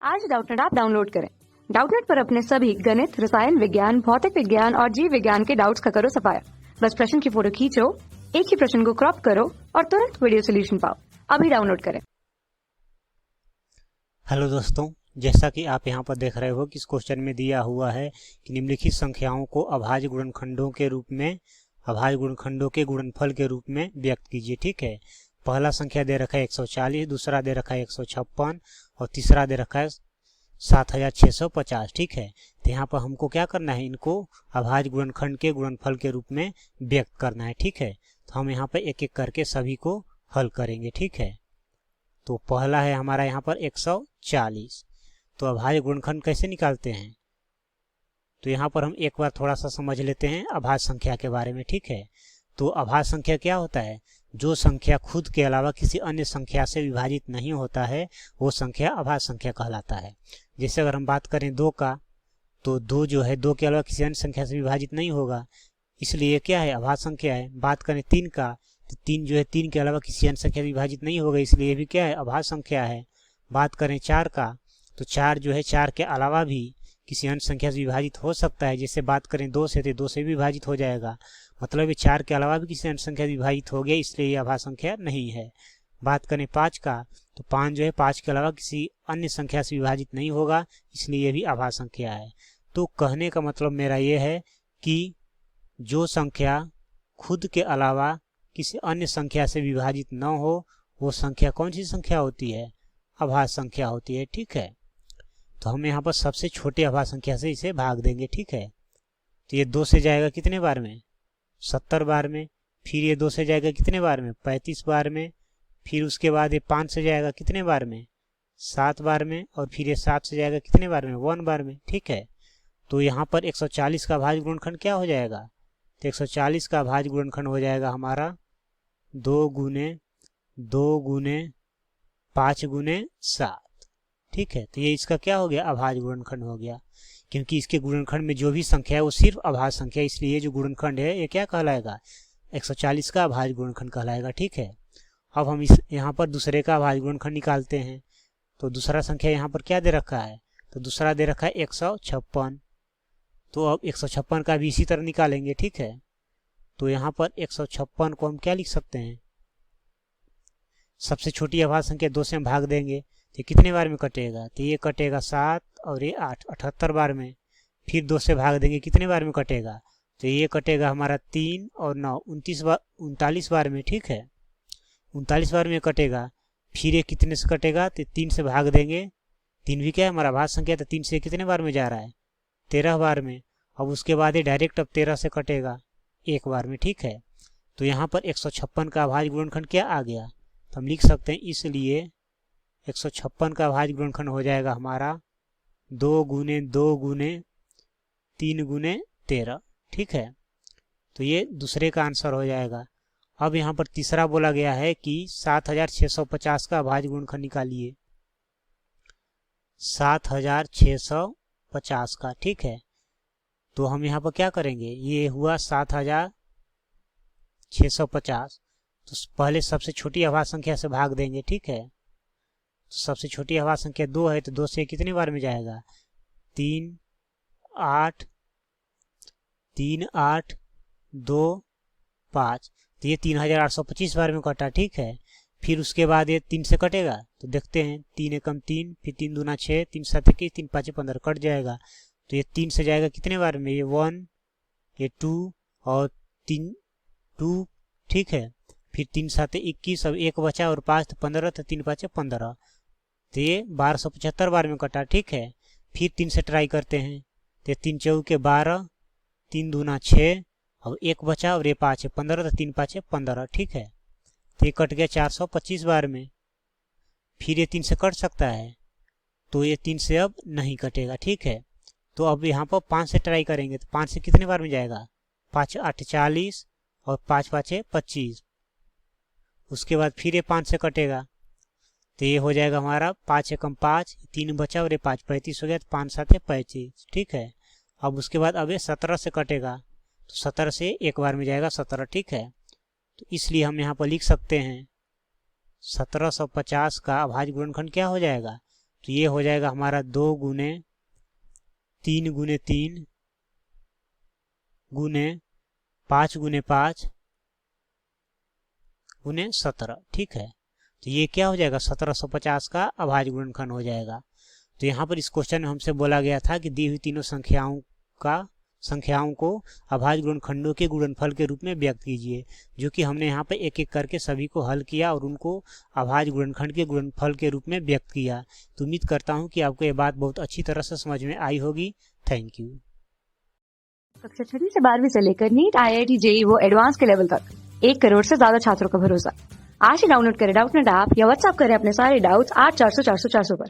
आज Doubtnut app download करें। Doubtnut पर अपने सभी गणित, रसायन विज्ञान, भौतिक विज्ञान और जीव विज्ञान के डाउट्स का करो सफाया। बस प्रश्न की फोटो खींचो, एक ही प्रश्न को क्रॉप करो और तुरंत वीडियो सोल्यूशन पाओ। अभी डाउनलोड करें। हेलो दोस्तों, जैसा कि आप यहाँ पर देख रहे हो कि इस क्वेश्चन में दिया हुआ है कि निम्नलिखित संख्याओं को अभाज्य गुणनखंडों के रूप में, अभाज्य गुणनखंडों के गुणनफल के रूप में व्यक्त कीजिए। ठीक है, पहला संख्या दे रखा है 140, दूसरा दे रखा है 156 और तीसरा दे रखा है 7650। ठीक है, तो यहाँ पर हमको क्या करना है, इनको अभाज्य गुणनखंड के गुणनफल के रूप में व्यक्त करना है। ठीक है, तो हम यहाँ पर एक एक करके सभी को हल करेंगे। ठीक है, तो पहला है हमारा यहाँ पर 140। तो अभाज्य गुणनखंड कैसे निकालते हैं, तो यहाँ पर हम एक बार थोड़ा सा समझ लेते हैं अभाज्य संख्या के बारे में। ठीक है, तो अभाज्य संख्या क्या होता है, जो संख्या खुद के अलावा किसी अन्य संख्या से विभाजित नहीं होता है वो संख्या अभाज्य संख्या कहलाता है। जैसे अगर हम बात करें 2 का, तो 2 जो है 2 के अलावा किसी अन्य संख्या से विभाजित नहीं होगा, इसलिए क्या है, अभाज्य संख्या है। बात करें 3 का, तो 3 जो है 3 के अलावा किसी अन्य संख्या से विभाजित नहीं होगा, इसलिए भी क्या है, अभाज्य संख्या है। बात करें 4 का, तो 4 जो है 4 के अलावा भी किसी अन्य संख्या से विभाजित हो सकता है। जैसे बात करें 2 से, तो 2 से भी विभाजित हो जाएगा, मतलब ये 4 के अलावा भी किसी अन्य संख्या से विभाजित हो गया, इसलिए ये अभाज्य संख्या नहीं है। बात करें 5 का, तो 5 जो है 5 के अलावा किसी अन्य संख्या से विभाजित नहीं होगा, इसलिए ये भी अभाज्य संख्या है। तो कहने का मतलब मेरा ये है कि जो संख्या खुद के अलावा किसी अन्य संख्या से विभाजित न हो वो संख्या कौन सी संख्या होती है, अभाज्य संख्या होती है। ठीक है, तो हम यहाँ पर सबसे छोटे अभाज्य संख्या से इसे भाग देंगे। ठीक है, तो ये 2 से जाएगा कितने बार में, 70 बार में। फिर ये 2 से जाएगा कितने बार में, 35 बार में। फिर उसके बाद ये 5 से जाएगा कितने बार में, 7 बार में। और फिर ये 7 से जाएगा कितने बार में, 1 बार में। ठीक है, तो यहाँ पर 140 का अभाज्य गुणनखंड क्या हो जाएगा, तो 140 का अभाज्य गुणनखंड हो जाएगा हमारा 2 गुने 2 गुने 5 गुने 7। ठीक है, तो ये इसका क्या हो गया, अभाज्य गुणनखंड हो गया, क्योंकि इसके गुणनखंड में जो भी संख्या है वो सिर्फ अभाज्य संख्या है, इसलिए जो गुणनखंड है ये क्या कहलाएगा, 140 का अभाज्य गुणनखंड कहलाएगा। ठीक है, अब हम इस यहाँ पर दूसरे का अभाज्य गुणनखंड निकालते हैं। तो दूसरा संख्या यहाँ पर क्या दे रखा है, तो दूसरा दे रखा है 156। तो अब 156 का भी इसी तरह निकालेंगे। ठीक है, तो यहाँ पर 156 को हम क्या लिख सकते हैं, सबसे छोटी अभाज्य संख्या 2 से हम भाग देंगे, तो कितने बार में कटेगा, तो ये कटेगा 7 और ये 8, 78 बार में। फिर 2 से भाग देंगे, कितने बार में कटेगा, तो ये कटेगा हमारा 3 और 9, 39 बार में। ठीक है, 39 बार में कटेगा। फिर ये कितने से कटेगा, तो 3 से भाग देंगे, 3 भी क्या है हमारा अभाज्य संख्या, तो 3 से कितने बार में जा रहा है, 13 बार में। अब उसके बाद ये डायरेक्ट अब 13 से कटेगा 1 बार में। ठीक है, तो यहाँ पर 156 का अभाज्य गुणनखंड क्या आ गया, तो हम लिख सकते हैं, इसलिए 156 का अभाज्य गुणनखंड हो जाएगा हमारा 2 गुने 2 गुने 3 गुने 13। ठीक है, तो ये दूसरे का आंसर हो जाएगा। अब यहाँ पर तीसरा बोला गया है कि 7650 का अभाज्य गुणनखंड निकालिए, 7650 का। ठीक है, तो हम यहाँ पर क्या करेंगे, ये हुआ 7650, तो पहले सबसे छोटी अभाज्य संख्या से भाग देंगे। ठीक है, तो सबसे छोटी अभाज्य संख्या 2 है, तो 2 से कितने बार में जाएगा, 3 8 3 8 2 5, तो ये 3825 बार में कटा। ठीक है, फिर उसके बाद ये 3 से कटेगा, तो देखते हैं, 3 एकम 3, फिर 3 दूना 6, 3 7 21, 3 5 15 कट जाएगा। तो ये 3 से जाएगा कितने बार में, ये 1, ये 2 और 3 2। ठीक है, फिर 3 7 21, अब 1 बचा और 5 तो 15, तो 3 5 15, तो ये 1275 बार में कटा। ठीक है, फिर 3 से ट्राई करते हैं, तो 3 चौके 12, 3 दूना 6, अब 1 बचा और ये 5 है 15, तो 3 5 15। ठीक है, तो ये कट गया 425 बार में। फिर ये 3 से कट सकता है, तो ये 3 से अब नहीं कटेगा। ठीक है, तो अब यहाँ पर 5 से ट्राई करेंगे, तो 5 से कितने बार में जाएगा, 5 8 40 और 5 5 25। उसके बाद फिर ये 5 से कटेगा, तो ये हो जाएगा हमारा 5 एकम 5, 3 बचा और ये 5 35 हो गया, तो 5 7 35। ठीक है, अब उसके बाद अब ये 17 से कटेगा, तो 17 से एक बार में जाएगा 17। ठीक है, तो इसलिए हम यहाँ पर लिख सकते हैं 1750 का अभाज्य गुणनखंड क्या हो जाएगा, तो ये हो जाएगा हमारा 2 गुने 3 गुने 3 गुने 5 गुने 5 गुने 17, ठीक है। तो ये क्या हो जाएगा, 1750 का अभाज्य गुणनखंड हो जाएगा। तो यहाँ पर इस क्वेश्चन में हमसे बोला गया था कि दी हुई तीनों संख्याओं को अभाज्य गुणनखंडों के गुणनफल के रूप में व्यक्त कीजिए, जो कि हमने यहाँ पे एक एक करके सभी को हल किया और उनको अभाज्य गुणनखंड के गुणनफल के रूप में व्यक्त किया। तो उम्मीद करता हूँ कि आपको ये बात बहुत अच्छी तरह से समझ में आई होगी। Thank you. कक्षा 6वीं से 12वीं से लेकर नीट, IIT, JEE वो एडवांस के लेवल तक 1 करोड़ से ज्यादा छात्रों का भरोसा। आज ही डाउनलोड करें डाउटनेट ऐप या व्हाट्सएप करें अपने सारे डाउट्स 8400 400 400 पर।